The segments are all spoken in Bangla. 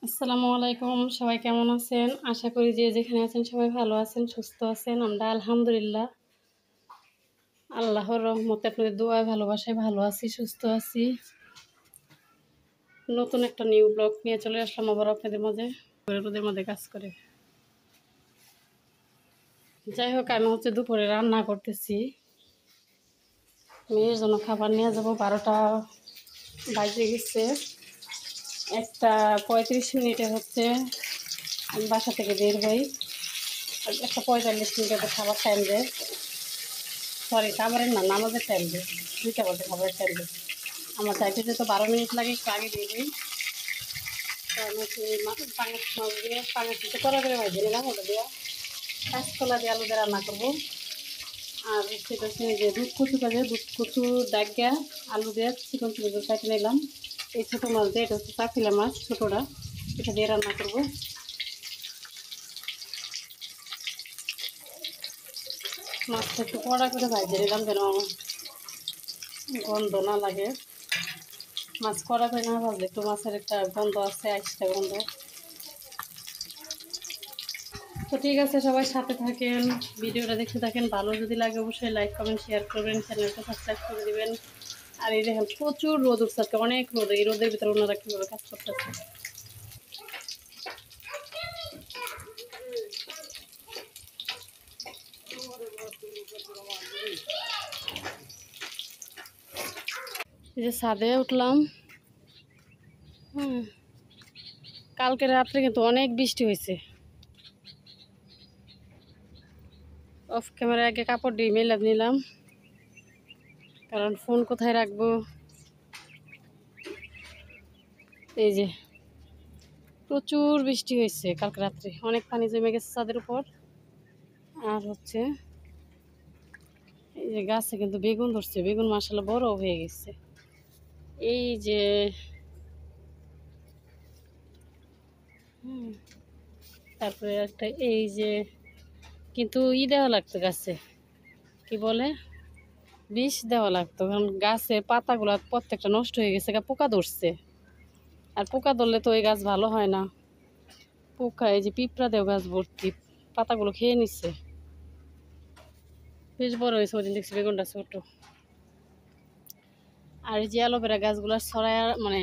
আসসালামু আলাইকুম। সবাই কেমন আছেন? আশা করি যে যেখানে আছেন সবাই ভালো আছেন, সুস্থ আছেন। আমরা আলহামদুলিল্লাহ আল্লাহর রহমতে আপনাদের দোয়ায় ভালোবাসায় ভালো আছি, সুস্থ আছি। নতুন একটা নিউ ব্লগ নিয়ে চলে আসলাম আবার আপনাদের মাঝে, রোদের মধ্যে কাজ করে। যাই হোক, আমি দুপুরে রান্না করতেছি। মেয়ের জন্য খাবার নিয়ে যাবো, 12টা বাজে গেছে। 1:35 আমি বাসা থেকে বের হই। 1:45 খাবার টাইম দেয়। সরি, খাবারের না, নামাজের টাইম দেয়। 2টা বাজে খাবারের টাইম দেয়। আমার যাইতে তো 12 মিনিট লাগে, একটু আগে দিয়ে দিই। তো আমি পানি মাছ দিয়ে পানি দিতে করা করে ভাজি নিলাম, ওটা দিয়ে কাঁচকলা দিয়ে আলু দিয়ে রান্না করবো। আর সেটা হচ্ছে যে দুধ কচু কাজে দুধ কচু ডাকিয়া আলু দিয়ে চিকন চিকন কাটে নিলাম। এই ছোটো মাছ দিয়ে, এটা হচ্ছে পাখিলা মাছ ছোটোটা, এটা দিয়ে রান্না করবো। মাছটা একটু কড়া করে ভাজি নিলাম যেন গন্ধ না লাগে। মাছ কড়া করে না ভাজলে একটু মাছের একটা গন্ধ আছে, আইসটা গন্ধ। তো ঠিক আছে, সবাই সাথে থাকেন, ভিডিওটা দেখতে থাকেন। ভালো যদি লাগে অবশ্যই লাইক কমেন্ট শেয়ার করবেন, চ্যানেলটা সাবস্ক্রাইব করে দেবেন। আর এই দেখেন প্রচুর রোদ উঠছে আজকে, অনেক রোদ। এই রোদের ভিতরে ওনারা কীভাবে কাজ করতেছে। এই যে ছাদে উঠলাম। কালকে রাত্রে কিন্তু অনেক বৃষ্টি হয়েছে। অফ ক্যামেরা আগে কাপড় দিয়ে মেলে নিলাম, কারণ ফোন কোথায় রাখবো। এই যে প্রচুর বৃষ্টি হয়েছে কালকে রাত্রে, অনেক পানি জমে গেছে ছাদের উপর। আর এই যে গাছে কিন্তু বেগুন ধরছে, বেগুন মাশাআল্লাহ বড় হয়ে গেছে। এই যে তারপরে একটা এই যে, কিন্তু দেওয়া লাগতো গাছে, কি বলে, বিষ দেওয়া লাগতো, কারণ গাছে পাতাগুলো প্রত্যেকটা নষ্ট হয়ে গেছে, পোকা ধরছে। আর পোকা ধরলে তো ওই গাছ ভালো হয় না। পোকা, এই যে পিঁপড়া দেও গাছ ভর্তি, পাতাগুলো খেয়ে নিচ্ছে। বেশ বড় হয়েছে, ওই দিন দেখছি বেগুনটা ছোট। আর এই যে অ্যালোভেরা গাছগুলো ছড়ায়, মানে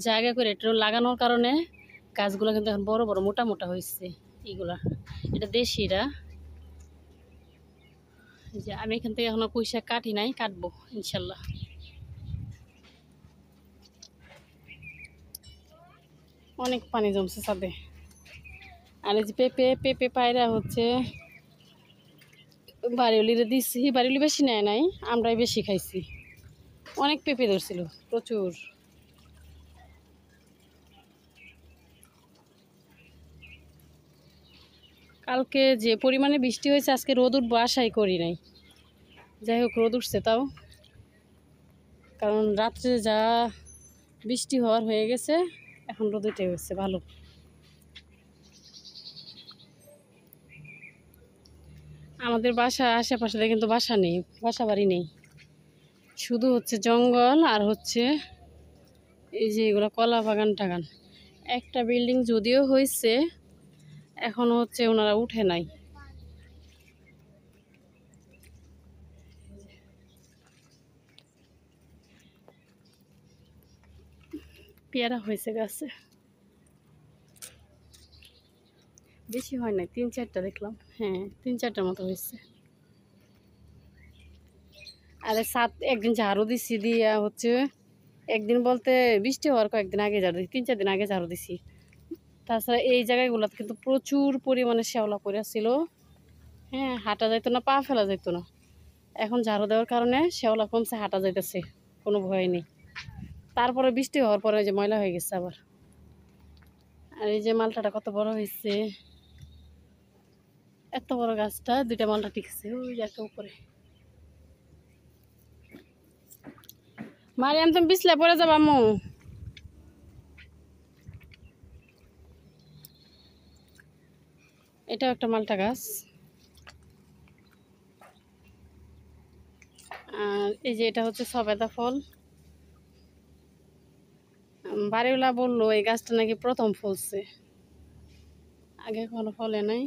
জায়গা করে একটু লাগানোর কারণে গাছগুলো কিন্তু এখন বড় বড় মোটা মোটা হয়েছে। এইগুলা, এটা দেশিরা। যে আমি এখান থেকে এখনো পুঁই শাক কাটি নাই, কাটবো ইনশাল্লাহ। অনেক পানি জমছে ছাদে। আর এই যে পেঁপে পেঁপে পায়রা বাড়িওয়ালিরা দিচ্ছি, বাড়িওয়ালি বেশি নেয় নাই, আমরাই বেশি খাইছি। অনেক পেঁপে ধরছিল, প্রচুর। কালকে যে পরিমাণে বৃষ্টি হয়েছে, আজকে রোদ উঠবো আশাই করি নাই। যাই হোক, রোদ উঠছে তাও, কারণ রাত্রে যা বৃষ্টি হওয়ার হয়ে গেছে, এখন রোদ উঠে গেছে ভালো। আমাদের বাসা আশেপাশে কিন্তু বাসা নেই, বাসা বাড়ি নেই, শুধু জঙ্গল। আর এই যে এগুলো কলা বাগান টাগান। একটা বিল্ডিং যদিও হয়েছে, এখনো ওনারা উঠে নাই। পেয়ারা হয়েছে গাছে, বেশি হয় নাই, 3-4টা দেখলাম। হ্যাঁ, 3-4টার মতো হয়েছে। আরে একদিন ঝাড়ু দিছি, দিয়া একদিন বলতে বৃষ্টি হওয়ার কয়েকদিন আগে ঝাড়ু দিছি, 3-4 দিন আগে ঝাড়ু দিছি। তাছাড়া এই জায়গাগুলোতে কিন্তু প্রচুর পরিমাণে শ্যাওলা পড়েছিল। হ্যাঁ, হাঁটা যাইতো না, পা ফেলা যাইতো না। এখন ঝাড়ু দেওয়ার কারণে শ্যাওলা কমছে, হাঁটা যাইতেছে, কোনো ভয় নেই। তারপরে বৃষ্টি হওয়ার পরে যে ময়লা হয়ে গেছে আবার। আর এই যে মালটাটা কত বড় হয়েছে, এত বড় গাছটা, 2টা মালটা টিকছে ওই যে একটা উপরে। মারিয়াম, তুমি পিছলে পড়ে যাবা আম্মু। এটাও একটা মালটা গাছ। আর এই যে এটা সবেদা ফল, বাড়িওয়ালা বললো এই গাছটা নাকি প্রথম ফলছে, আগে কোনো ফলে নাই।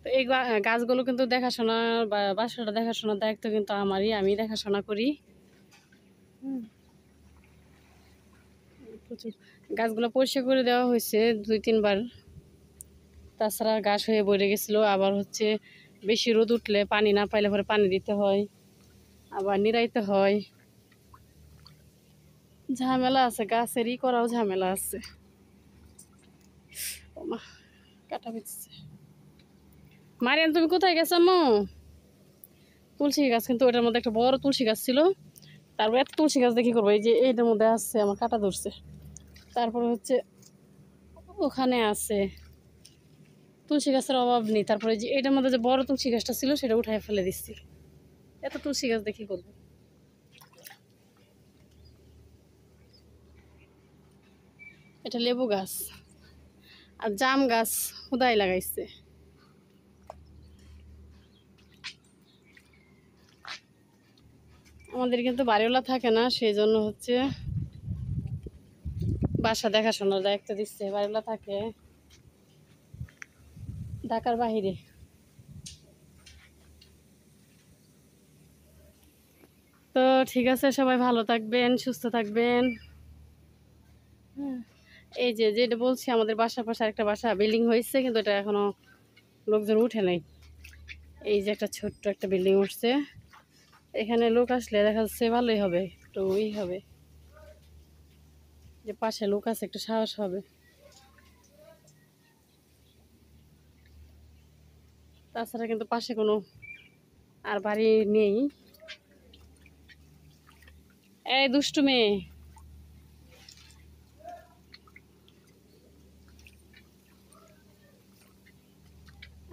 তো এই গাছগুলো কিন্তু দেখাশোনা বা বাসাটা দেখাশোনার দায়িত্ব কিন্তু আমারই, আমি দেখাশোনা করি। প্রচুর গাছগুলো পরিষ্কার করে দেওয়া হয়েছে 2-3 বার। তাছাড়া ঘাস হয়ে বেড়ে গেছিলো, আবার হচ্ছে বেশি রোদ উঠলে পানি না পাইলে পরে পানি দিতে হয়, আবার নিড়াইতে হয়, ঝামেলা আছে, গাছেরই করাও ঝামেলা আছে। ওমা কাটা বিচ্ছে। মারিয়ান তুমি কোথায় গেছো আম্মু? তুলসী গাছ, কিন্তু ওটার মধ্যে একটা বড় তুলসী গাছ ছিল, তারপর এত তুলসী গাছ দেখি করবো, এই যে এটার মধ্যে আছে আমার কাটা ধরছে, তারপরে হচ্ছে ওখানে আছে, তুলসী গাছের অভাব নেই। তারপরে যে এটার মধ্যে যে বড় তুলসী গাছটা ছিল সেটা উঠায় ফেলে দিচ্ছি, এত তুলসী গাছ দেখি করবো। এটা লেবু গাছ আর জাম গাছ খুদাই লাগাইছে। আমাদের কিন্তু বাড়িওয়ালা থাকে না, সেই জন্য হচ্ছে বাসা দেখাশোনার দায়িত্ব দিচ্ছে। বাড়িওয়ালা থাকে ঢাকার বাহিরে। তো ঠিক আছে, সবাই ভালো থাকবেন, সুস্থ থাকবেন। এই যে যেটা বলছি, আমাদের বাসার পাশে একটা বাসা বিল্ডিং হয়েছে, কিন্তু এটা এখনো লোকজন উঠে নাই। এই যে একটা ছোট্ট একটা বিল্ডিং উঠছে, এখানে লোক আসলে দেখা যাচ্ছে ভালোই হবে, একটু হবে যে পাশে লোক আছে, একটু সাহস হবে। তাছাড়া কিন্তু পাশে কোনো আর বাড়ি নেই। এই দুষ্টু মেয়ে,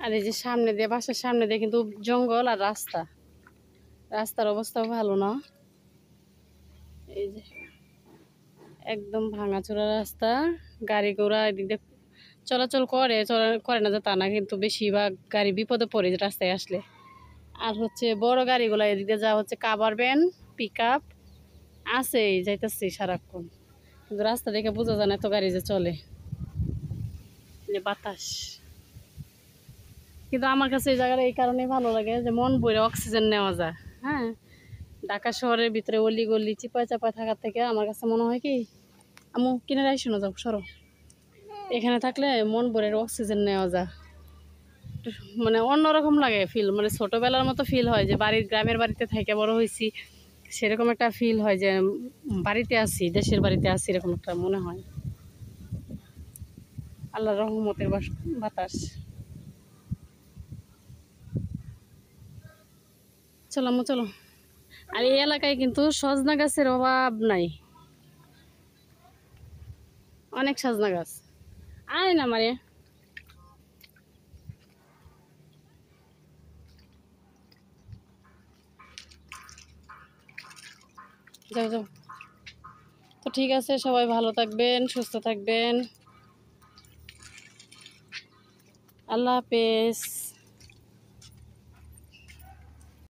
আর এই যে সামনে দিয়ে, বাসার সামনে দিয়ে কিন্তু জঙ্গল আর রাস্তা, রাস্তার অবস্থাও ভালো না। এই যে একদম ভাঙাচোরা রাস্তা, গাড়ি ঘোড়া এদিক দিয়ে চলাচল করে না যে তা না, কিন্তু বেশিরভাগ গাড়ি বিপদে পড়ে রাস্তায় আসলে। আর হচ্ছে বড় গাড়িগুলো এদিক দিয়ে যাওয়া হচ্ছে, কাভার ভ্যান, পিক আপ আছেই, যাইতেছি সারাক্ষণ, কিন্তু রাস্তা দেখে বোঝা যায় না এত গাড়ি যে চলে, যে বাতাস। কিন্তু আমার কাছে এই জায়গাটা এই কারণেই ভালো লাগে যে মন ভরে অক্সিজেন নেওয়া যায়। হ্যাঁ, ঢাকা শহরের ভিতরে অলি গলি চিপায় চাপায় থাকার থেকে আমার কাছে মনে হয় কি, আমু কিনে রাই শোনা যাও সরো, এখানে থাকলে মন ভরে অক্সিজেন নেওয়া যায়, মানে অন্যরকম লাগে ফিল, মানে ছোটোবেলার মতো ফিল হয় যে বাড়ির, গ্রামের বাড়িতে থেকে বড় হয়েছি, সেরকম একটা ফিল হয় যে বাড়িতে আছি, দেশের বাড়িতে আছি, এরকম একটা মনে হয়। আল্লাহর রহমতের বাতাস। চলো আম্মু চলো। আর এই এলাকায় কিন্তু সজনা গাছের অভাব নাই, অনেক সজনা গাছ। আয় না মারে, যাও যাও। তো ঠিক আছে, সবাই ভালো থাকবেন, সুস্থ থাকবেন, আল্লাহ হাফেজ।